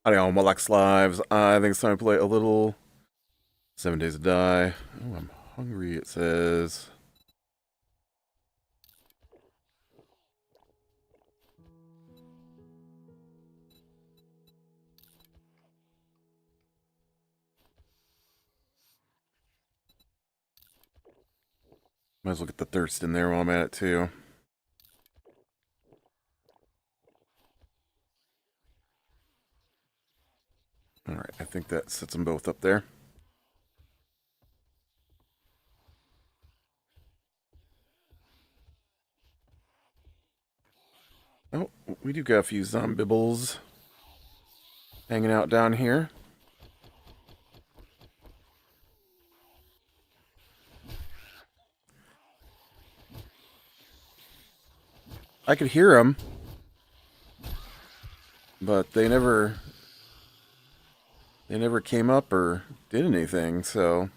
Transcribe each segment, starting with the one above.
Howdy all, Moloch's Lives. I think it's time to play a little 7 Days to Die. Oh, I'm hungry, it says. Might as well get the thirst in there while I'm at it, too. Alright, I think that sets them both up there. Oh, we do got a few zombibbles hanging out down here. I could hear them, but they never came up or did anything, so...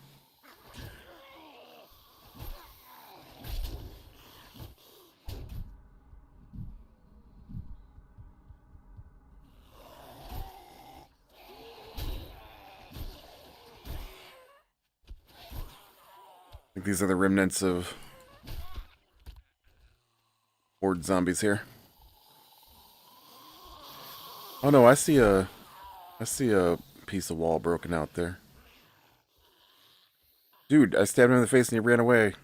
I think these are the remnants of horde zombies here. Oh no, I see a piece of wall broken out there. Dude, I stabbed him in the face and he ran away.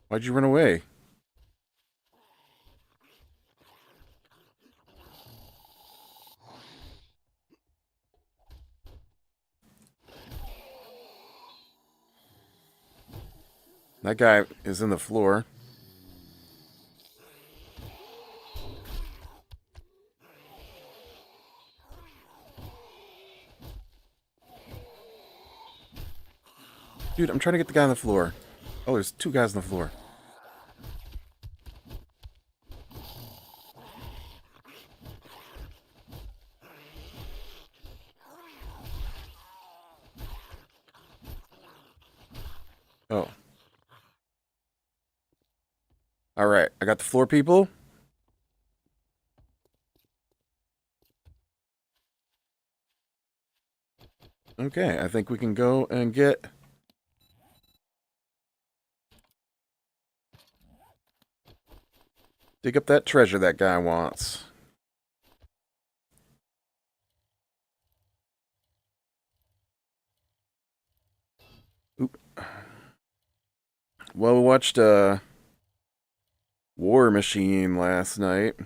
Why'd you run away? That guy is in the floor. Dude, I'm trying to get the guy on the floor. Oh, there's two guys on the floor. Oh. Alright, I got the floor people. Okay, I think we can go and get... dig up that treasure that guy wants. Oop. Well, we watched War Machine last night.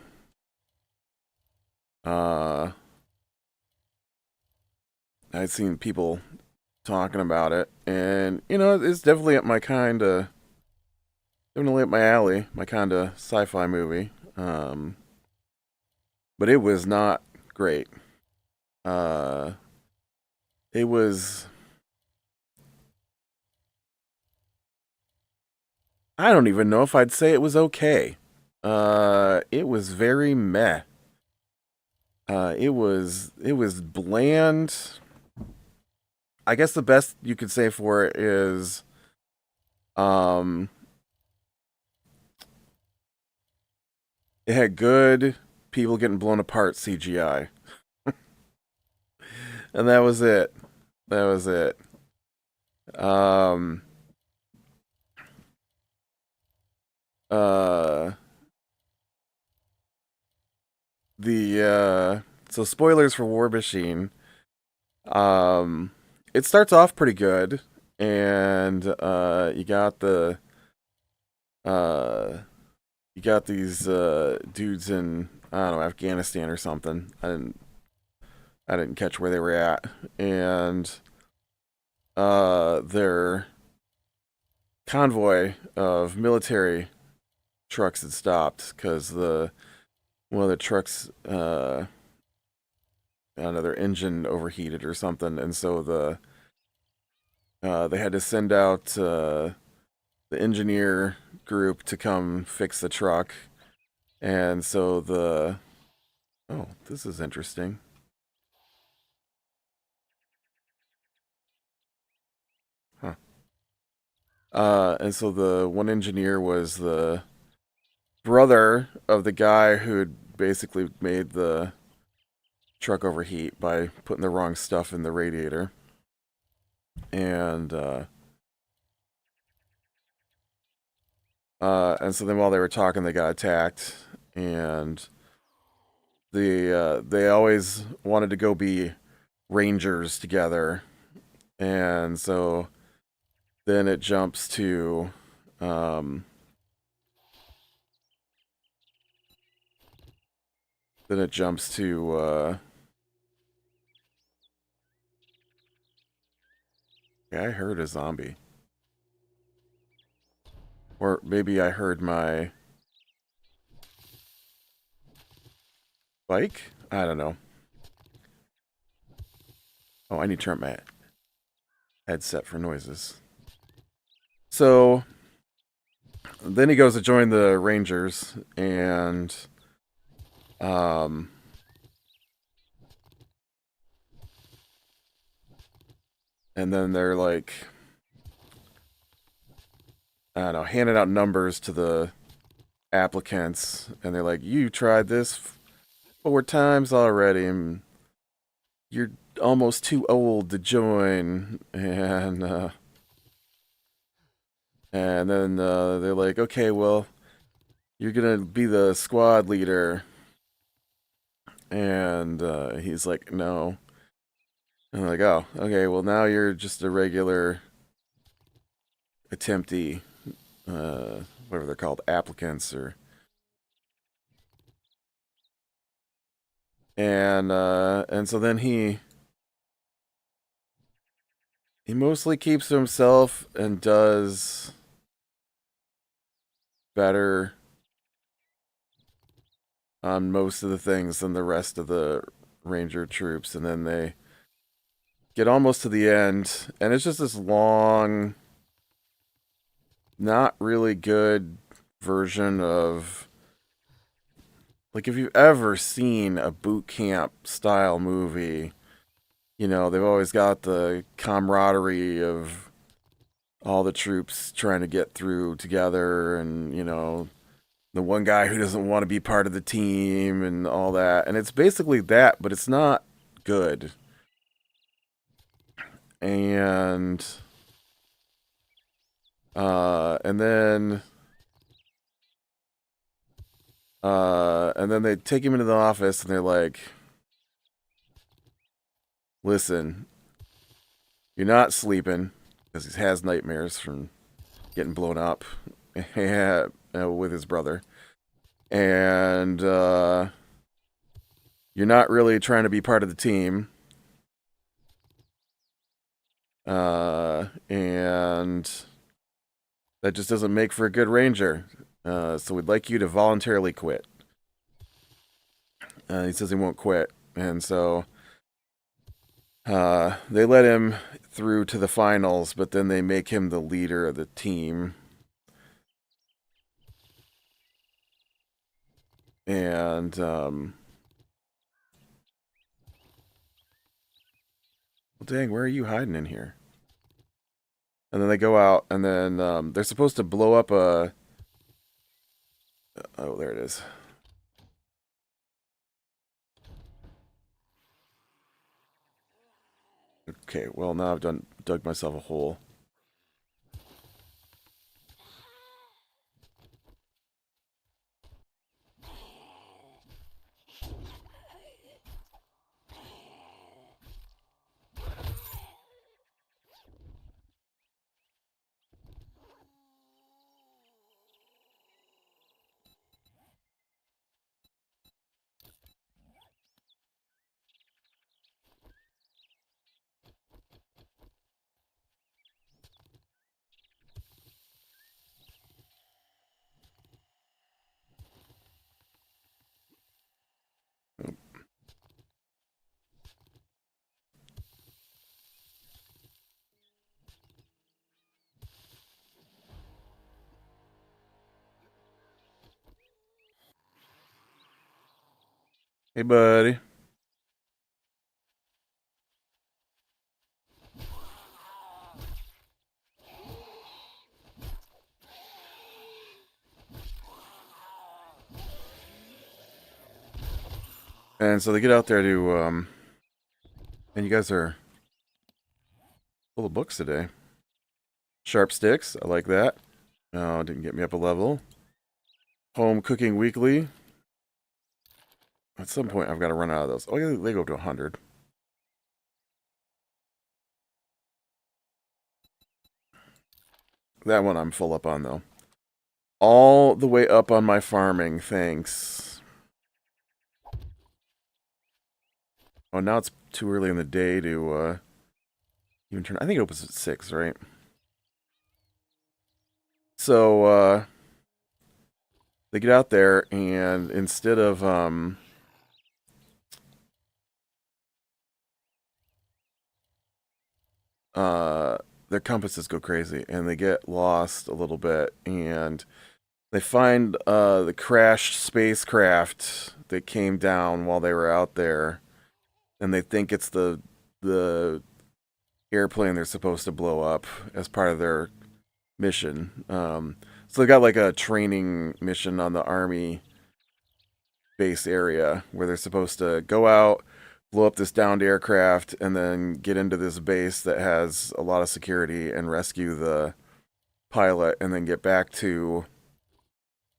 I'd seen people talking about it, and you know, it's definitely up my kind of, definitely up my alley, my kind of sci-fi movie. But it was not great. It was. I don't even know if I'd say it was okay. It was very meh. It was bland. I guess the best you could say for it is, it had good people getting blown apart CGI. And that was it. That was it. So spoilers for War Machine. It starts off pretty good, and you got these dudes in, I don't know, Afghanistan or something. I didn't catch where they were at, and their convoy of military trucks had stopped because one of the trucks, I don't know, their engine overheated or something, and so they had to send out the engineer group to come fix the truck, and so the oh, this is interesting. Huh. And so the one engineer was the brother of the guy who'd basically made the truck overheat by putting the wrong stuff in the radiator. And so then while they were talking, they got attacked, and they always wanted to go be rangers together, and so then it jumps to um, then it jumps to yeah, I heard a zombie, or maybe I heard my bike. I don't know. Oh, I need to turn up my headset for noises. So then he goes to join the Rangers, um, and then they're like, I don't know, handing out numbers to the applicants, and they're like, "You tried this 4 times already, and you're almost too old to join." And then they're like, "Okay, well, you're gonna be the squad leader," and he's like, "No." And I'm like, "Oh, okay. Well, now you're just a regular attemptee, whatever they're called, applicants or." And so then he mostly keeps to himself and does better on most of the things than the rest of the Ranger troops. And then they get almost to the end, and it's just this long, not really good version of, like, if you've ever seen a boot camp style movie, they've always got the camaraderie of all the troops trying to get through together, and the one guy who doesn't want to be part of the team and all that. And it's basically that, but it's not good. And and then they take him into the office, and they're like, "Listen, you're not sleeping because he has nightmares from getting blown up with his brother, and you're not really trying to be part of the team, and that just doesn't make for a good ranger. So we'd like you to voluntarily quit." He says he won't quit, and so they let him through to the finals, but then they make him the leader of the team. And well, dang, where are you hiding in here? And then they go out, and then they're supposed to blow up a. Oh, there it is. Okay, well now I've dug myself a hole. Hey, buddy. And so they get out there to, and you guys are full of books today. Sharp sticks, I like that. No, didn't get me up a level. Home Cooking Weekly. At some point, I've got to run out of those. Oh, yeah, they go up to 100. That one I'm full up on, though. All the way up on my farming, thanks. Oh, now it's too early in the day to even turn. I think it opens at 6, right? So they get out there, and instead of their compasses go crazy, and they get lost a little bit, and they find the crashed spacecraft that came down while they were out there, and they think it's the airplane they're supposed to blow up as part of their mission. So they got like a training mission on the Army base area where they're supposed to go out, blow up this downed aircraft, and then get into this base that has a lot of security and rescue the pilot, and then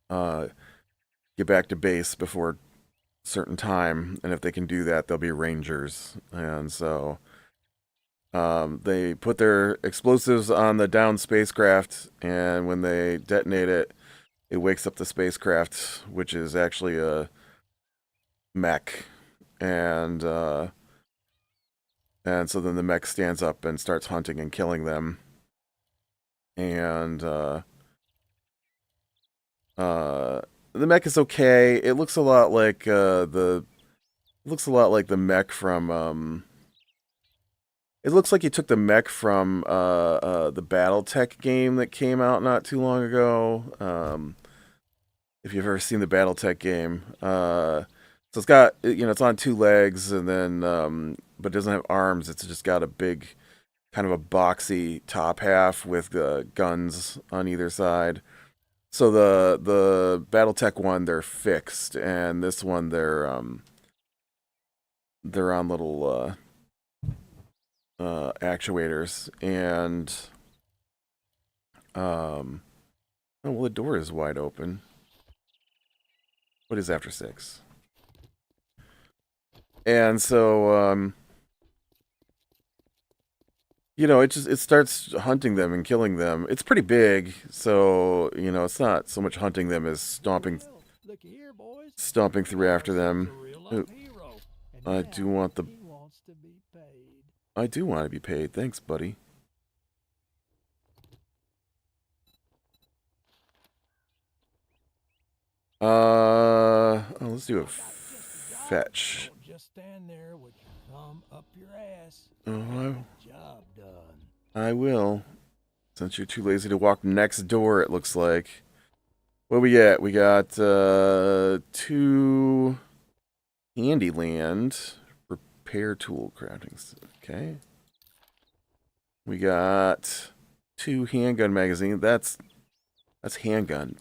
uh, get back to base before certain time. And if they can do that, they'll be rangers. And so they put their explosives on the downed spacecraft, and when they detonate it, it wakes up the spacecraft, which is actually a mech, and so then the mech stands up and starts hunting and killing them, and the mech is okay. It looks a lot like the mech from It looks like you took the mech from the BattleTech game that came out not too long ago. If you've ever seen the BattleTech game, so it's got, it's on two legs, and then but it doesn't have arms. It's just got a big kind of a boxy top half with guns on either side. So the BattleTech one, they're fixed, and this one they're on little actuators, and oh well, the door is wide open. What is after 6? And so it starts hunting them and killing them. It's pretty big, so it's not so much hunting them as stomping through after them. Ooh, I do want the I do want to be paid. Thanks, buddy. Let's do a fetch. Just stand there with your thumb up your ass. Oh, Job done. I will. Since you're too lazy to walk next door, it looks like. What we get? We got 2 Handyland repair tool crafting. Okay. We got 2 handgun magazine. That's handgun.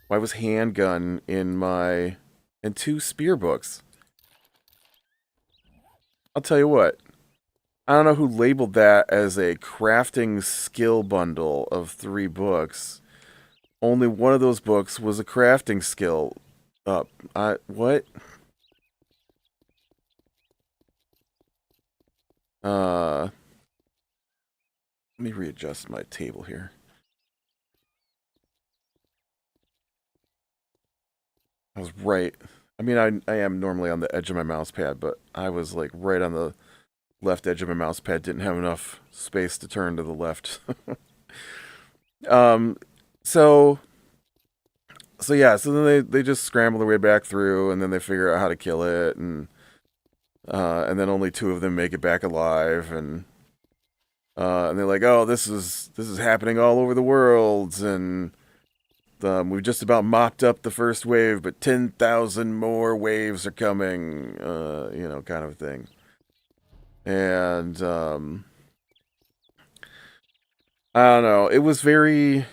Why was handgun in my... And 2 spear books? I'll tell you what. I don't know who labeled that as a crafting skill bundle of 3 books. Only one of those books was a crafting skill. What? Let me readjust my table here. I was right. I mean, I am normally on the edge of my mouse pad, but I was like right on the left edge of my mouse pad. Didn't have enough space to turn to the left. um, so yeah. So then they just scramble their way back through, and then they figure out how to kill it, and then only 2 of them make it back alive, and they're like, oh, this is happening all over the world, and we've just about mopped up the first wave, but 10,000 more waves are coming, kind of thing. And I don't know. It was very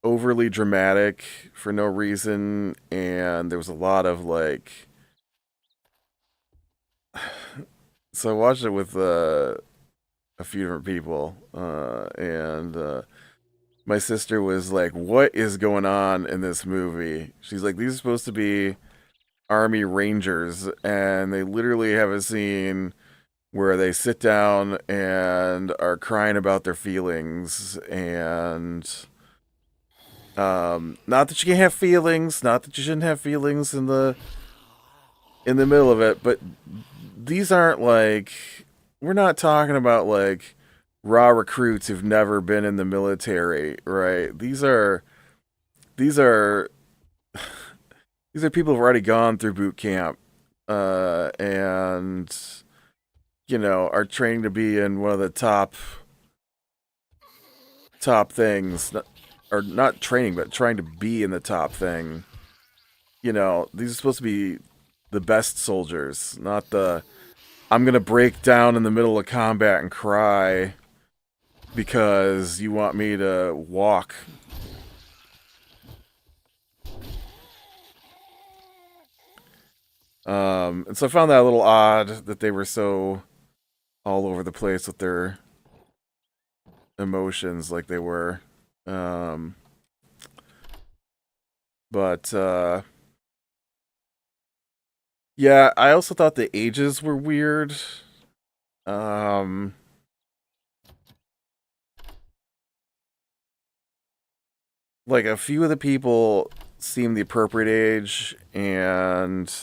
overly dramatic for no reason, and there was a lot of like. So I watched it with a few different people, and my sister was like, "What is going on in this movie?" She's like, "These are supposed to be Army Rangers, and they literally have a scene where they sit down and are crying about their feelings, and not that you can't have feelings, not that you shouldn't have feelings in the middle of it, but these aren't like, we're not talking about like raw recruits who've never been in the military, right? These are these are people who've already gone through boot camp, and are training to be in one of the top things, or not training, but trying to be in the top thing. These are supposed to be the best soldiers, not the I'm gonna break down in the middle of combat and cry because you want me to walk. And so I found that a little odd that they were so all over the place with their emotions like they were. Um, but yeah, I also thought the ages were weird. Um, like a few of the people seemed the appropriate age, and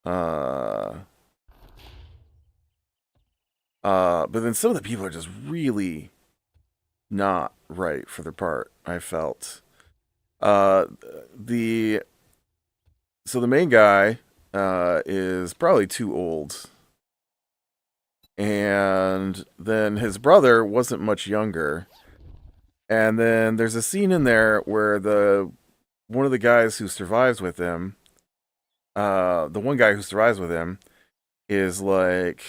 uh, but then some of the people are just really not right for their part. I felt uh the so the main guy is probably too old, and then his brother wasn't much younger, and then there's a scene in there where the one of the guys who survives with him, the one guy who survives with him is like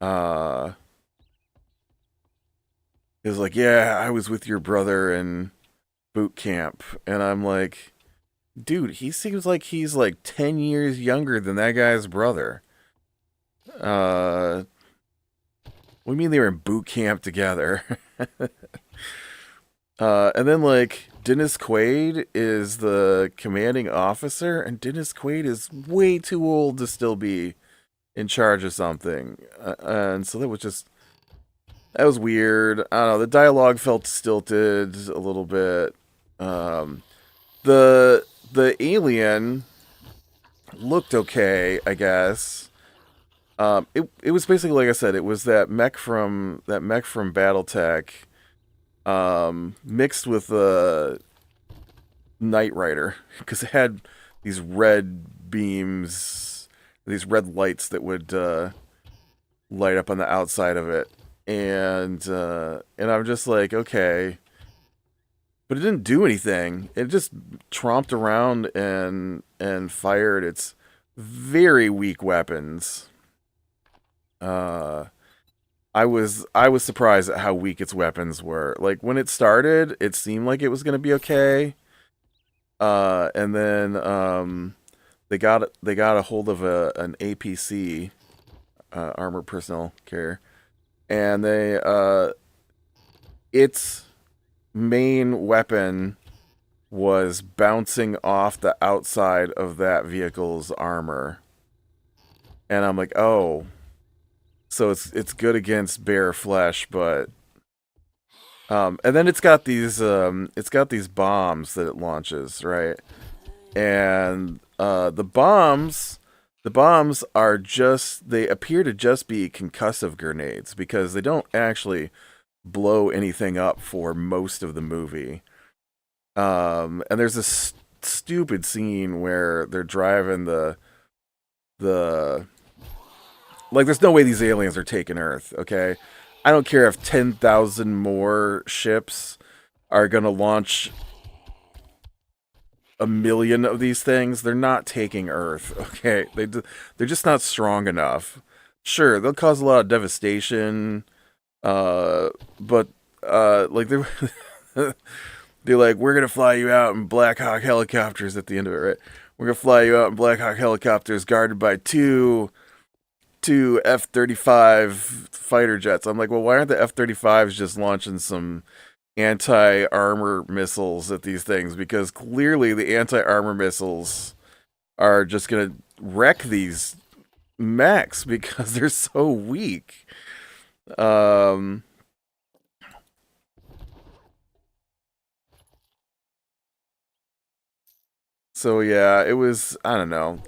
uh yeah, I was with your brother in boot camp, and I'm like, dude, he seems like he's like 10 years younger than that guy's brother. uh what do you mean they were in boot camp together? And then like Dennis Quaid is the commanding officer, and Dennis Quaid is way too old to still be in charge of something. And so that was weird. I don't know. The dialogue felt stilted a little bit. Um, the alien looked okay, I guess. It was basically like I said. It was that mech from BattleTech, mixed with the Knight Rider, because it had these red beams, these red lights that would light up on the outside of it, and I'm just like, okay, but it didn't do anything. It just tromped around and fired its very weak weapons. Uh, I was surprised at how weak its weapons were. Like when it started, it seemed like it was gonna be okay. And then they got a hold of an APC, armored personnel carrier, and they its main weapon was bouncing off the outside of that vehicle's armor, and I'm like, oh, so it's good against bare flesh, but and then it's got these bombs that it launches, right? And the bombs are just, they appear to just be concussive grenades because they don't actually blow anything up for most of the movie. And there's this stupid scene where they're driving the like, there's no way these aliens are taking Earth, okay? I don't care if 10,000 more ships are gonna launch a million of these things, they're not taking Earth. Okay, they're just not strong enough. Sure, they'll cause a lot of devastation, uh, but like they're they're like, we're gonna fly you out in Black Hawk helicopters at the end of it, right? We're gonna fly you out in Black Hawk helicopters guarded by two F-35 fighter jets. I'm like, well, why aren't the F-35s just launching some anti-armor missiles at these things? Because clearly the anti-armor missiles are just gonna wreck these mechs because they're so weak. Um, so yeah, it was. I don't know.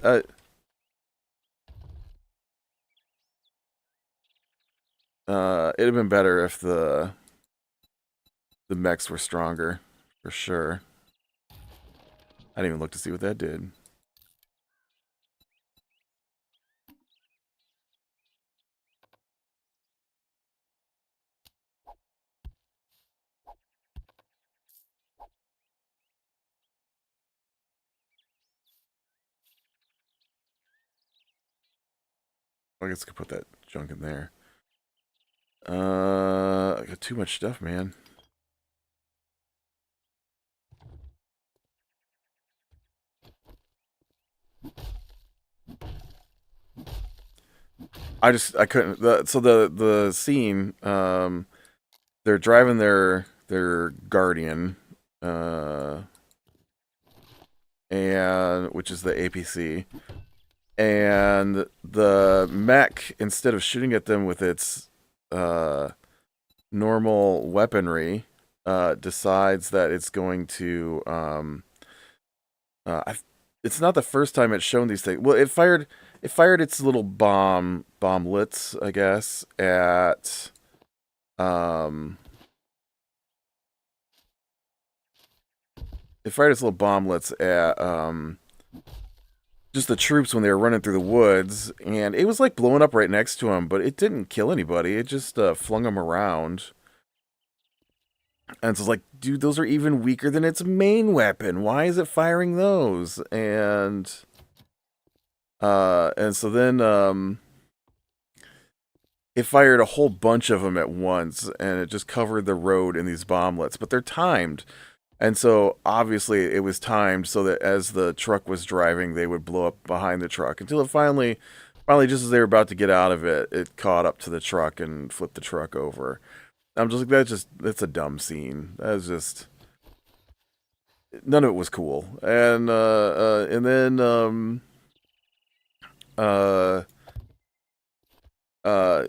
It'd have been better if the mechs were stronger, for sure. I didn't even look to see what that did. I guess I could put that junk in there. I got too much stuff, man. I couldn't. So the scene, they're driving their Guardian, uh, and which is the APC, and the mech, instead of shooting at them with its uh normal weaponry, decides that it's going to I it's not the first time it's shown these things. Well, it fired its little bomblets, I guess, at um it fired its little bomblets at just the troops when they were running through the woods, and it was like blowing up right next to them, but it didn't kill anybody. It just flung them around. And so it's like, dude, those are even weaker than its main weapon. Why is it firing those? And so then it fired a whole bunch of them at once, and it just covered the road in these bomblets. But they're timed, and so obviously it was timed so that as the truck was driving, they would blow up behind the truck until it finally, just as they were about to get out of it, it caught up to the truck and flipped the truck over. I'm just like, that's a dumb scene. That was just none of it was cool. And then uh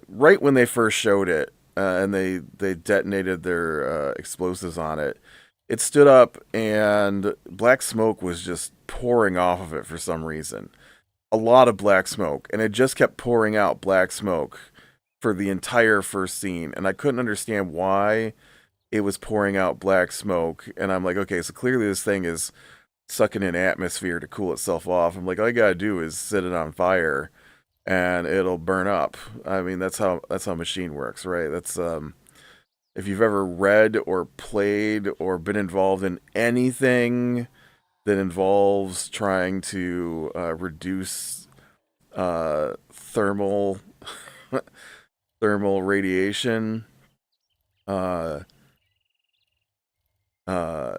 right when they first showed it, and they detonated their explosives on it, it stood up and black smoke was just pouring off of it for some reason. A lot of black smoke, and it just kept pouring out black smoke for the entire first scene, and I couldn't understand why it was pouring out black smoke. And I'm like, okay, so clearly this thing is sucking in atmosphere to cool itself off. I'm like, all you gotta do is set it on fire and it'll burn up. I mean, that's how machine works, right? That's if you've ever read or played or been involved in anything that involves trying to reduce thermal thermal radiation, uh, uh,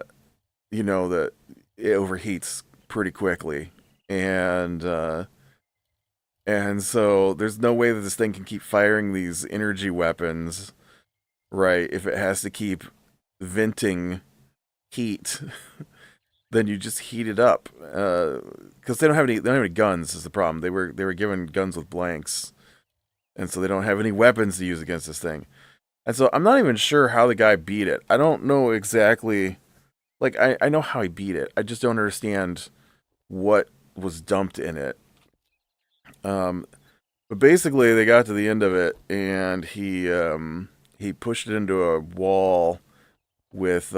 you know that it overheats pretty quickly, and so there's no way that this thing can keep firing these energy weapons, right? If it has to keep venting heat, then you just heat it up. Because they don't have any guns is the problem. They were given guns with blanks, and so they don't have any weapons to use against this thing. And so I'm not even sure how the guy beat it. I don't know exactly. Like I know how he beat it. I just don't understand what was dumped in it. Um, but basically, they got to the end of it, and he pushed it into a wall with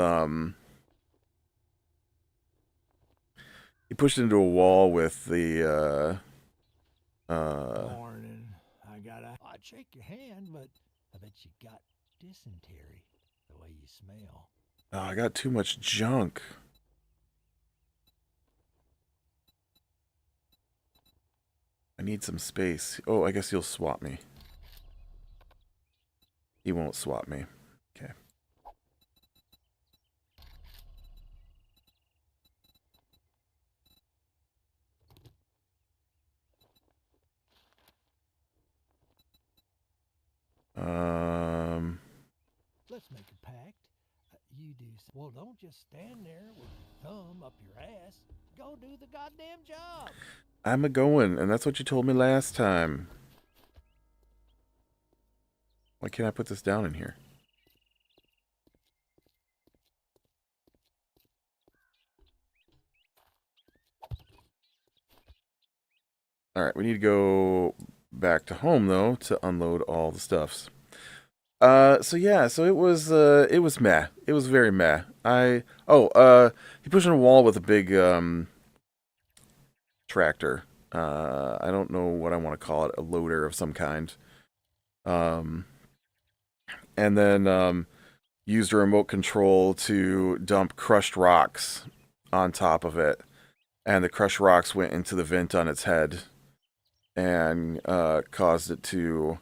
he pushed it into a wall with the Morning. I'd shake your hand, but I bet you got dysentery the way you smell. Oh, I got too much junk. I need some space. Oh, I guess you'll swap me. He won't swap me. Okay. Um, Let's make a pact. You do. Well, don't just stand there with your thumb up your ass. Go do the goddamn job. I'm a going, and that's what you told me last time. Why can't I put this down in here? All right, we need to go back to home though to unload all the stuffs. So yeah, so it was meh. It was very meh. He pushed on a wall with a big tractor. I don't know what I want to call it, a loader of some kind. Um, and then used a remote control to dump crushed rocks on top of it, and the crushed rocks went into the vent on its head and caused it to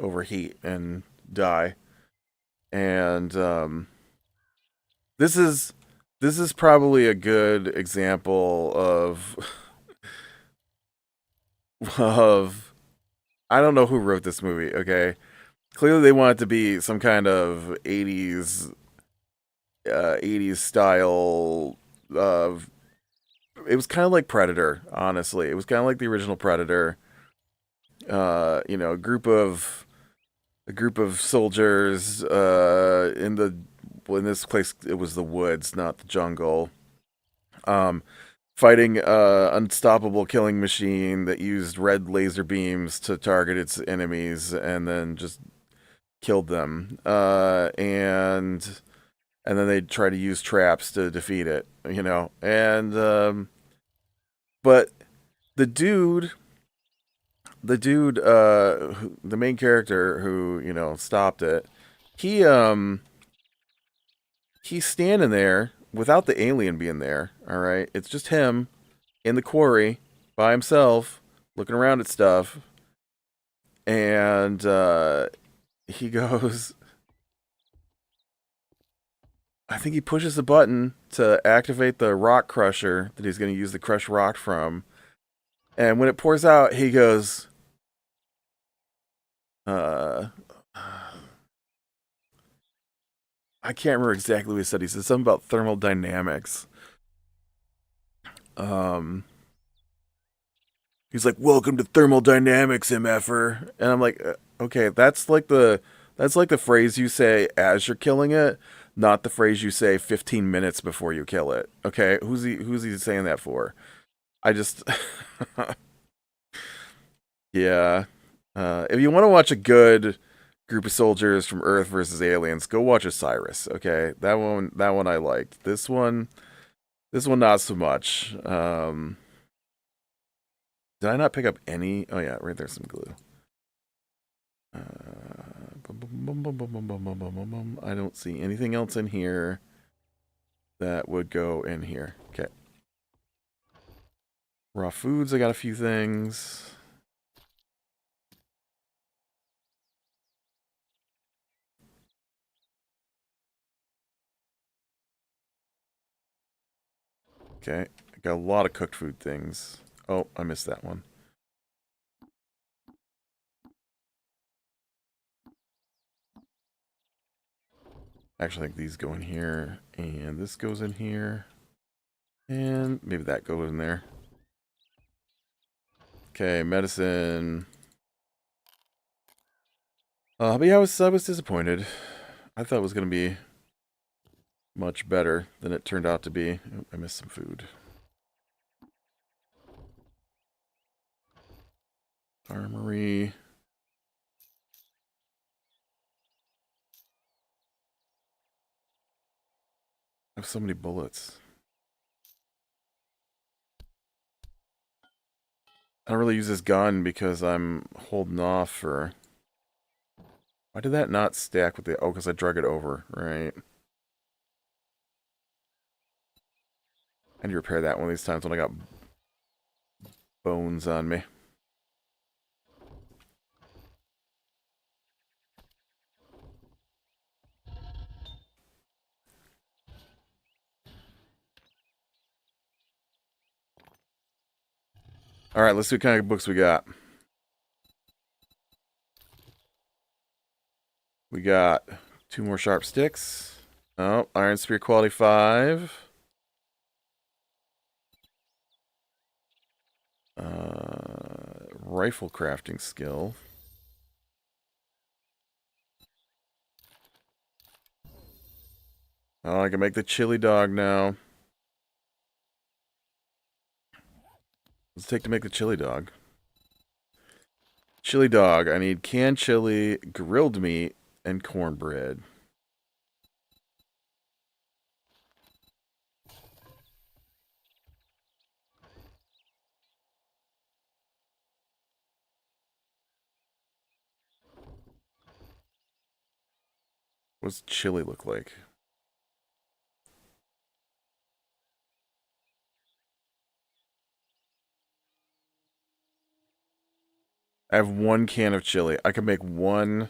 overheat and die. And this is this is probably a good example of of I don't know who wrote this movie. Okay, clearly they want it to be some kind of 80s style of. It was kind of like Predator, honestly. It was kind of like the original Predator. A group of soldiers in this place it was the woods, not the jungle. Um, Fighting unstoppable killing machine that used red laser beams to target its enemies and then just killed them. And then they'd try to use traps to defeat it, you know. And but the dude the main character who, you know, stopped it, he he's standing there without the alien being there, all right? It's just him in the quarry by himself looking around at stuff. And he goes, I think he pushes a button to activate the rock crusher that he's going to use to crush rock from. And when it pours out, he goes, uh, I can't remember exactly what he said. He said something about thermodynamics. Um, he's like, "Welcome to thermodynamics, mf'er," and I'm like, "Okay, that's like the phrase you say as you're killing it, not the phrase you say 15 minutes before you kill it." Okay, who's he saying that for? I just, yeah. If you want to watch a good group of soldiers from Earth versus aliens, go watch Osiris. Okay, that one I liked. This one not so much. Did I not pick up any? Oh yeah, right there's some glue. I don't see anything else in here that would go in here. Okay. Raw foods, I got a few things. Okay. I got a lot of cooked food things. Oh, I missed that one. Actually, I think these go in here, and this goes in here, and maybe that goes in there. Okay, medicine. But yeah, I was disappointed. I thought it was gonna be much better than it turned out to be. Oh, I missed some food. Armory. I have so many bullets. I don't really use this gun because I'm holding off for Why did that not stack with the... Oh, because I drug it over, right? I need to repair that one of these times when I got bones on me. Alright, let's see what kind of books we got. We got 2 more sharp sticks. Oh, Iron Spear quality 5. Rifle crafting skill. Oh, I can make the chili dog now. What's it take to make the chili dog? Chili dog. I need canned chili, grilled meat, and cornbread. What's chili look like? I have 1 can of chili. I can make 1.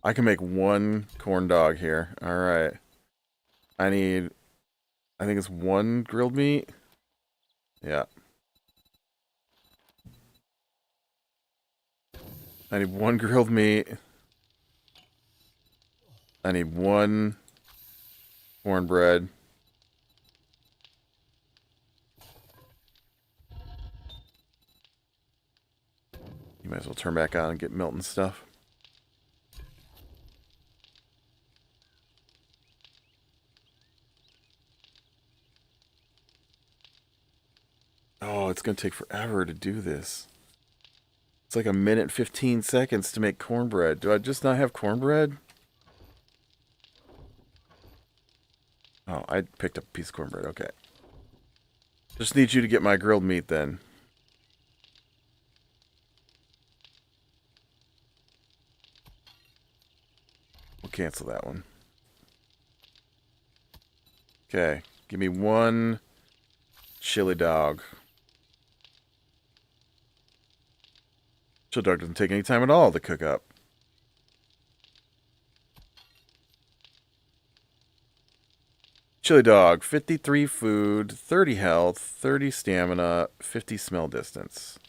I can make 1 corn dog here. Alright. I need... I think it's 1 grilled meat. Yeah. I need 1 grilled meat. I need 1 cornbread. You might as well turn back on and get Milton stuff. Oh, it's going to take forever to do this. It's like 1:15 to make cornbread. Do I just not have cornbread? Oh, I picked up a piece of cornbread. Okay. Just need you to get my grilled meat then. We'll cancel that one. Okay. Give me 1 chili dog. Chili dog doesn't take any time at all to cook up. Chili dog, 53 food, 30 health, 30 stamina, 50 smell distance.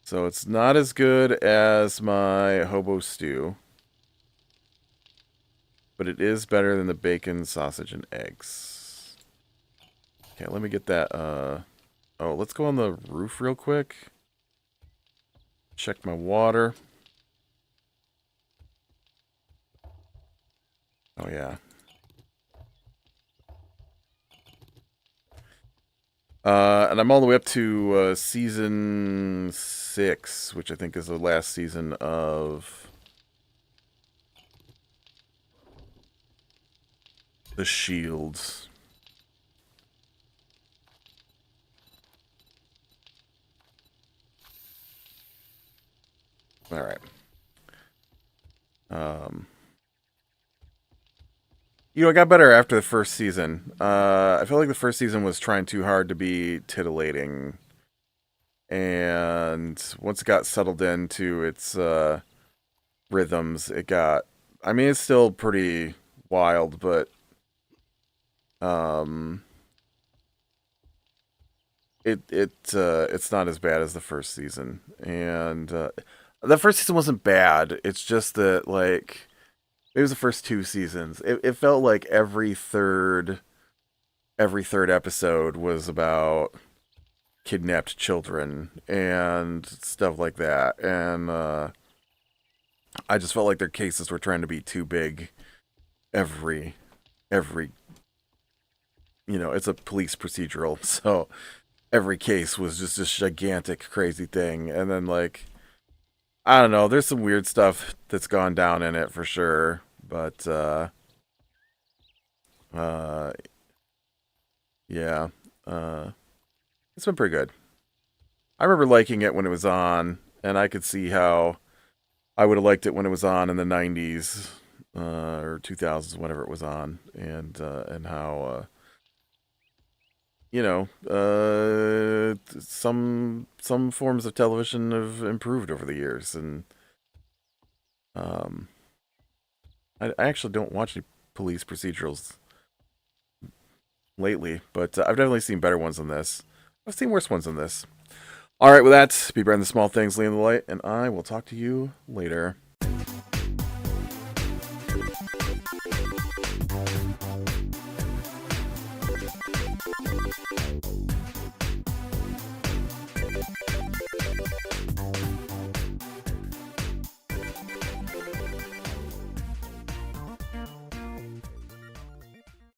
So it's not as good as my hobo stew. But it is better than the bacon, sausage, and eggs. Okay, let me get that, Oh, let's go on the roof real quick. Check my water. Oh, yeah. And I'm all the way up to season 6, which I think is the last season of The Shields. All right. You know, it got better after the first season. I feel like the first season was trying too hard to be titillating. And once it got settled into its rhythms, it got... I mean, it's still pretty wild, but... It's not as bad as the first season. And the first season wasn't bad. It's just that, like... It was the first 2 seasons. It felt like every third episode was about kidnapped children and stuff like that. And I just felt like their cases were trying to be too big. Every it's a police procedural, so every case was just this gigantic, crazy thing. And then, like, I don't know, there's some weird stuff that's gone down in it for sure, but Uh, yeah, it's been pretty good. I remember liking it when it was on, and I could see how I would have liked it when it was on in the '90s or 2000s, whenever it was on, and how some forms of television have improved over the years, and um, I actually don't watch any police procedurals lately, but I've definitely seen better ones than this. I've seen worse ones than this. All right, with that, be bright in the small things, lean in the light, and I will talk to you later.